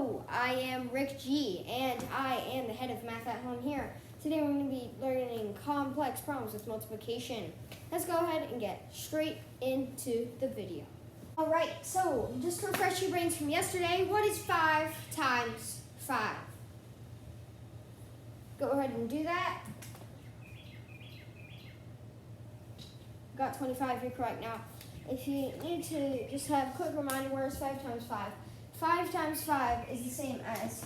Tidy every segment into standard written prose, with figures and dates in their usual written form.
Hello, I am Rick G, and I am the head of Math at Home here. Today we're going to be learning complex problems with multiplication. Let's go ahead and get straight into the video. Alright, so just to refresh your brains from yesterday, what is 5 times 5? Go ahead and do that. Got 25, you're correct. Now, if you need to just have a quick reminder, where is 5 times 5? 5 times 5 is the same as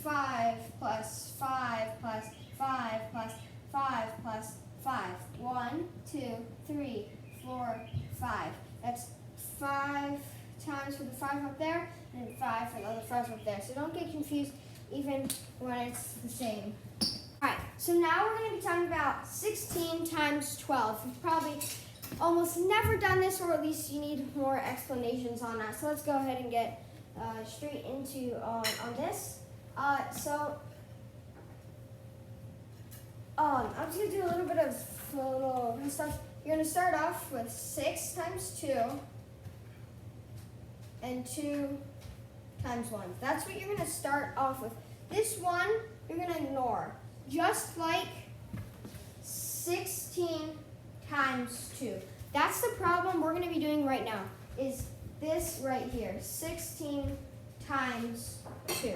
5 plus 5 plus 5 plus 5 plus 5. 1, 2, 3, 4, 5. That's 5 times for the 5 up there, and then 5 for the other 5 up there. So don't get confused even when it's the same. Alright, so now we're going to be talking about 16 times 12. You've probably almost never done this, or at least you need more explanations on that. So let's go ahead and get straight into on this. I'm just going to do a little bit of little stuff. You're going to start off with 6 times 2 and 2 times 1. That's what you're going to start off with. This one, you're going to ignore. Just like 16 times 2. That's the problem we're going to be doing right now, is this right here, 16 times 2.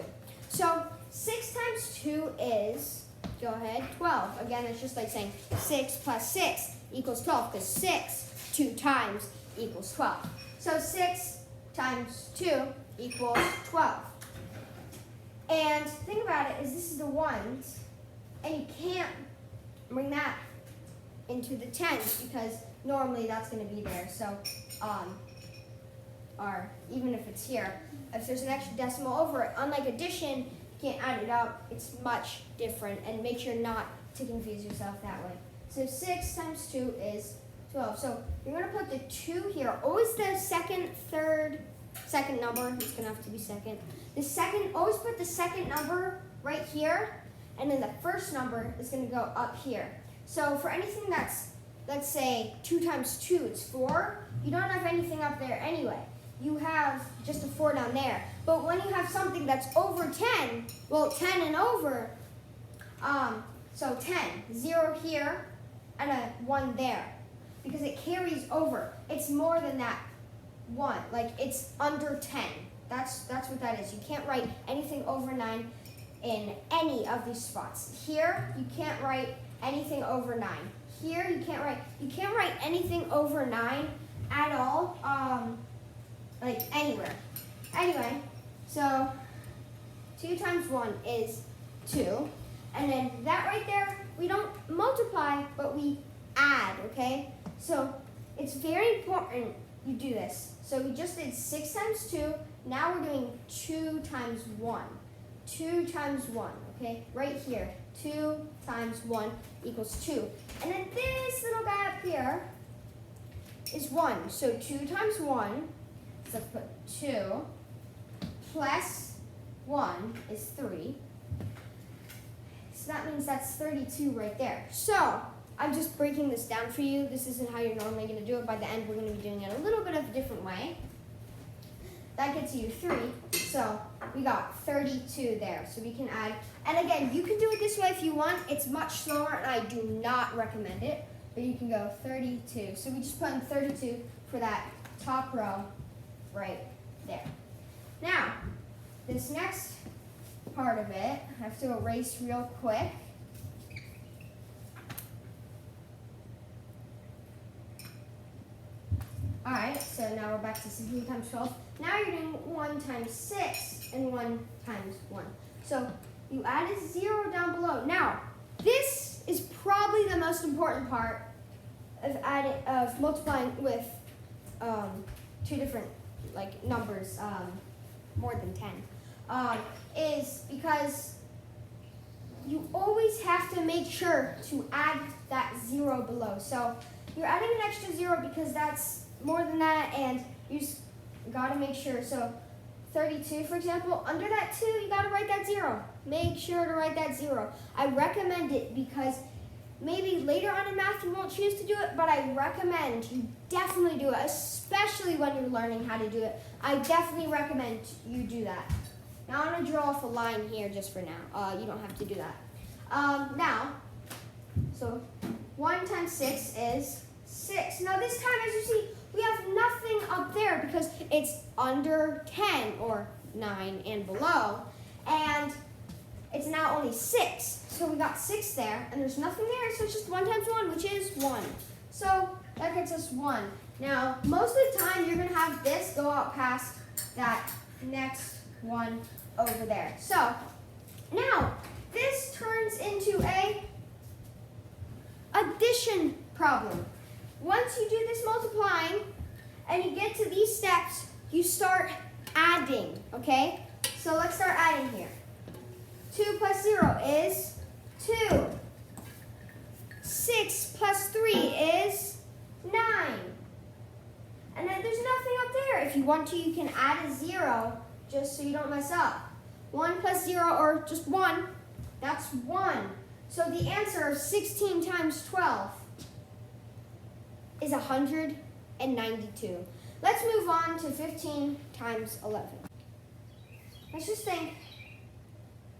So 6 times 2 is, go ahead, 12. Again, it's just like saying 6 plus 6 equals 12, because 6 2 times equals 12. So 6 times 2 equals 12. And the thing about it is this is the ones, and you can't bring that into the tens because normally that's going to be there. So, or even if it's here, if there's an extra decimal over it, unlike addition, you can't add it up. It's much different, and make sure not to confuse yourself that way. So 6 times 2 is 12. So you're going to put the 2 here. Always the second number. It's going to have to be second. Always put the second number right here, and then the first number is going to go up here. So for anything that's, let's say, 2 times 2, it's 4. You don't have anything up there anyway. You have just a 4 down there. But when you have something that's over 10, well, 10 and over, so 10, 0 here, and a 1 there, because it carries over. It's more than that 1, like it's under 10. That's what that is. You can't write anything over 9 in any of these spots. Here, you can't write anything over 9. Here, you can't write anything over 9 at all, like anywhere. Anyway, so 2 times 1 is 2, and then that right there, we don't multiply, but we add, okay? So it's very important you do this. So we just did 6 times 2, now we're doing 2 times 1. 2 times 1, okay? Right here, 2 times 1 equals 2. And then this little guy up here is 1. So 2 times 1, so let's put 2, plus 1 is 3. So that means that's 32 right there. So I'm just breaking this down for you. This isn't how you're normally going to do it. By the end, we're going to be doing it a little bit of a different way. That gets you 3, so we got 32 there. So we can add, and again, you can do it this way if you want. It's much slower, and I do not recommend it, but you can go 32. So we just put in 32 for that top row right there. Now, this next part of it, I have to erase real quick. Alright, so now we're back to 16 times 12. Now you're doing 1 times 6 and 1 times 1. So you add a 0 down below. Now, this is probably the most important part of multiplying with 2 different numbers, more than 10, is because you always have to make sure to add that 0 below. So you're adding an extra 0 because that's more than that, and you just gotta make sure. So 32, for example, under that 2, you gotta write that 0. Make sure to write that 0. I recommend it because maybe later on in math you won't choose to do it, but I recommend you definitely do it, especially when you're learning how to do it. I definitely recommend you do that. Now I'm going to draw off a line here just for now. You don't have to do that. So 1 times 6 is 6. Now this time, as you see, we have nothing up there because it's under 10 or 9 and below. And it's now only 6. So we got 6 there, and there's nothing there, so it's just 1 times 1, which is 1. So that gets us 1. Now, most of the time, you're going to have this go out past that next one over there. So now, this turns into a addition problem. Once you do this multiplying, and you get to these steps, you start adding, okay? So let's start adding here. 2 plus 0 is 2. 6 plus 3 is 9. And then there's nothing up there. If you want to, you can add a 0 just so you don't mess up. 1 plus 0, or just 1, that's 1. So the answer of 16 times 12 is 192. Let's move on to 15 times 11. Let's just think,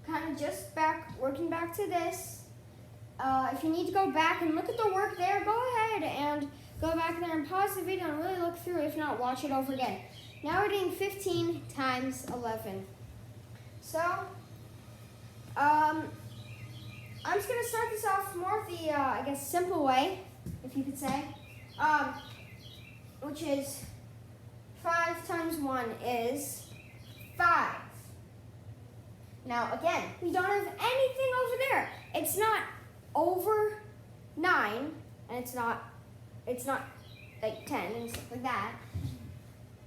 kind of just working back to this. If you need to go back and look at the work there, go ahead and go back there and pause the video and really look through. If not, watch it over again. Now we're doing 15 times 11. So, I'm just going to start this off more of the, I guess, simple way, if you could say, which is 5 times 1 is 5. Now, again, we don't have anything over there. It's not over 9, and it's not like 10 and stuff like that.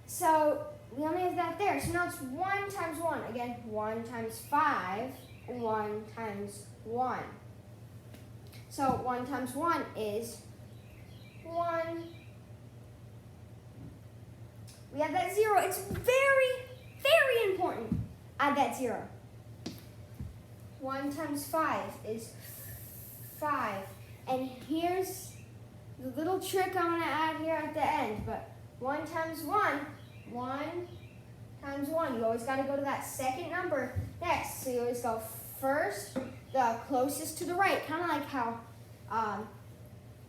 So we only have that there. So now it's 1 times 1. Again, 1 times 5, and 1 times 1. So 1 times 1 is 1. We have that 0. It's very, very important. Add that 0. 1 times 5 is 5. And here's the little trick I'm going to add here at the end. But 1 times 1, 1 times 1. You always got to go to that second number next. So you always go first, the closest to the right. Kind of like how,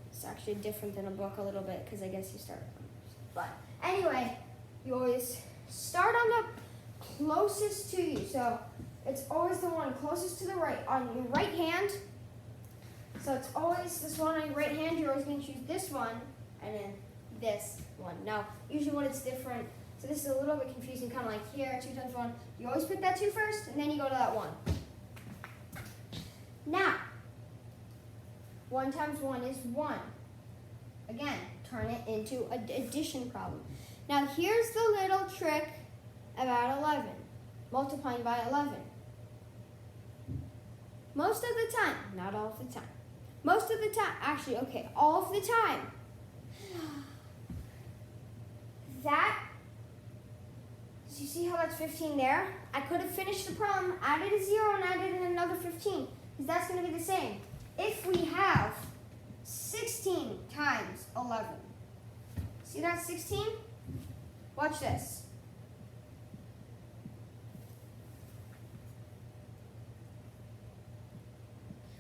it's actually different than a book a little bit because I guess you start with numbers. But anyway, you always start on the closest to you. So it's always the one closest to the right on your right hand. So it's always this one on your right hand. You're always going to choose this one and then this one. Now, usually when it's different, so this is a little bit confusing, kind of like here, 2 times 1. You always put that 2 first, and then you go to that 1. Now, 1 times 1 is 1. Again, turn it into an addition problem. Now, here's the little trick about 11, multiplying by 11. Most of the time, not all of the time, most of the time, actually, okay, all of the time, that, do you see how that's 15 there? I could have finished the problem, added a 0, and added in another 15, because that's going to be the same. If we have 16 times 11, see that 16? Watch this.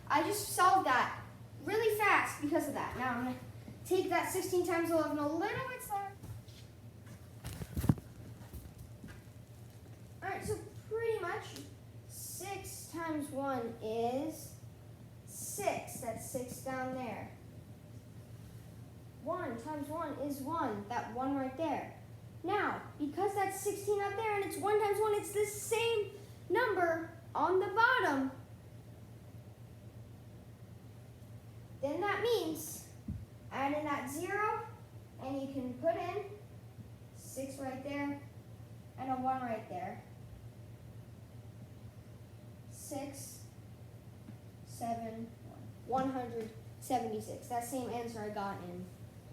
I just solved that really fast because of that. Now I'm going to take that 16 times 11 a little bit slower. Alright, so pretty much 6 times 1 is 6. That's 6 down there. 1 times 1 is 1. That 1 right there. Now, because that's 16 up there and it's 1 times 1, it's the same number on the bottom. Then that means add in that 0, and you can put in 6 right there and a 1 right there. 6, 7, 176. That same answer I got in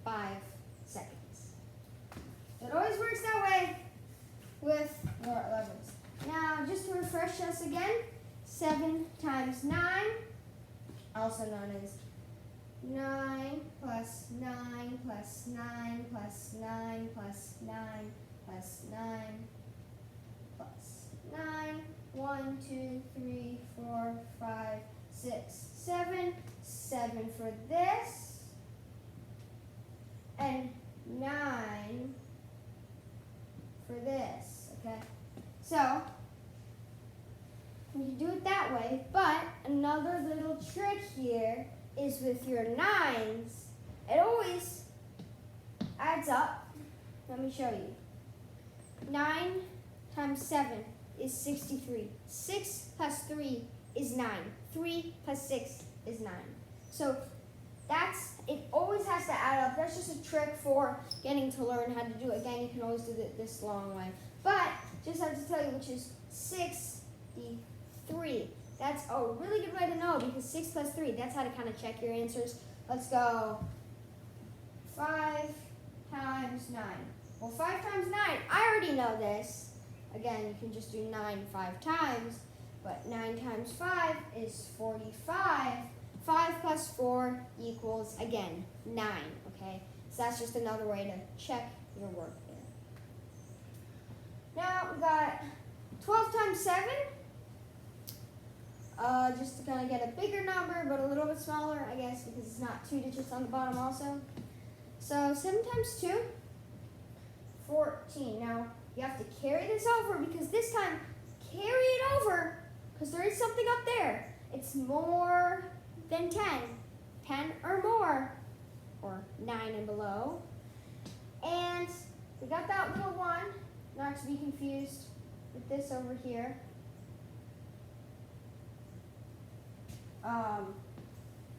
5 seconds. It always works that way with your 11s. Now, just to refresh us again, 7 times 9, also known as 9 plus 9 plus 9 plus 9 plus 9 plus 9 plus 9 1, 2, 3, 4, 5, 6, 7. 7 for this. And 9 for this, okay? So, you can do it that way, but another little trick here is with your 9s, it always adds up. Let me show you. 9 times 7 is 63. 6 plus 3 is 9. 3 plus 6 is 9. So it always has to add up. That's just a trick for getting to learn how to do it. Again, you can always do it this long way. But just have to tell you, which is 63. That's a really good way to know because 6 plus 3, that's how to kind of check your answers. Let's go. 5 times 9. Well, 5 times 9, I already know this. Again, you can just do 9 5 times, but 9 times 5 is 45. 5 plus 4 equals, again, 9, okay? So that's just another way to check your work there. Now we got 12 times 7. Just to kind of get a bigger number, but a little bit smaller, I guess, because it's not 2 digits on the bottom also. So 7 times 2, 14. Now, you have to carry this over because this time, carry it over because there is something up there. It's more than 10. 10 or more, or 9 and below. And we got that little 1, not to be confused with this over here.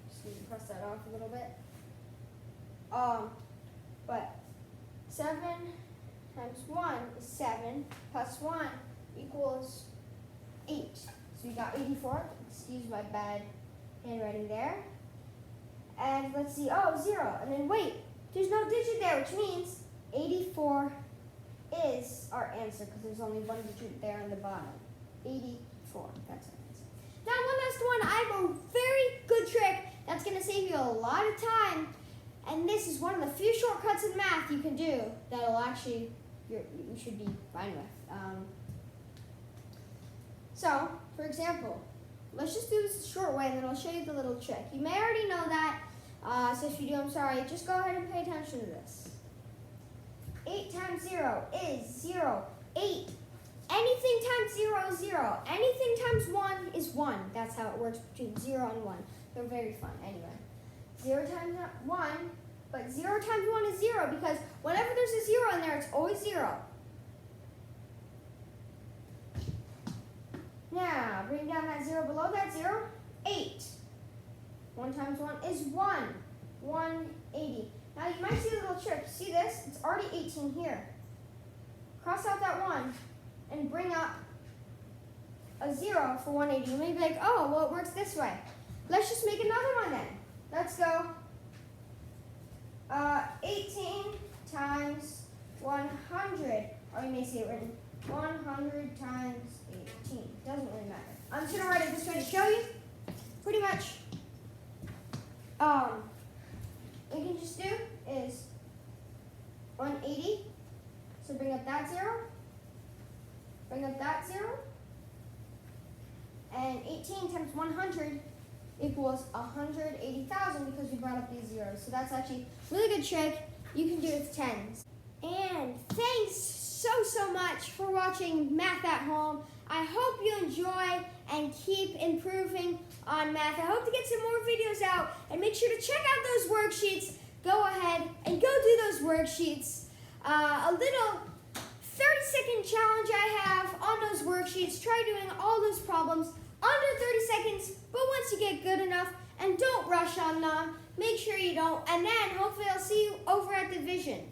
Just need to cross that off a little bit. But 7 times 1 is 7, plus 1 equals 8. So we got 84. Excuse my bad handwriting there. And let's see, 0. And then wait, there's no digit there, which means 84 is our answer because there's only one digit there on the bottom. 84, that's our answer. Now one last one, I have a very good trick that's going to save you a lot of time. And this is one of the few shortcuts in math you can do that'll actually, you should be fine with. So, for example, let's just do this the short way and then I'll show you the little trick. You may already know that, so if you do, I'm sorry. Just go ahead and pay attention to this. 8 times 0 is 0. 8. Anything times 0 is 0. Anything times 1 is 1. That's how it works between 0 and 1. They're very fun anyway. 0 times 1, but 0 times 1 is 0 because whenever there's a 0 in there, it's always 0. Now, bring down that 0 below that 0, 8. 1 times 1 is 1, 180. Now, you might see a little trick. See this? It's already 18 here. Cross out that 1 and bring up a 0 for 180. You may be like, oh, well, it works this way. Let's just make another one then. Let's go. 18 times 100. Or you may see it written 100 times 18. Doesn't really matter. I'm just going to write it this way to show you. Pretty much, what you can just do is 180. So bring up that 0. Bring up that 0. And 18 times 100 equals 180,000 because we brought up these zeros. So that's actually a really good trick. You can do it with tens. And thanks so much for watching Math at Home. I hope you enjoy and keep improving on math. I hope to get some more videos out and make sure to check out those worksheets. Go ahead and go do those worksheets. A little 30-second challenge I have on those worksheets. Try doing all those problems under 30 seconds, but once you get good enough, and don't rush on them, make sure you don't, and then hopefully I'll see you over at the Vision.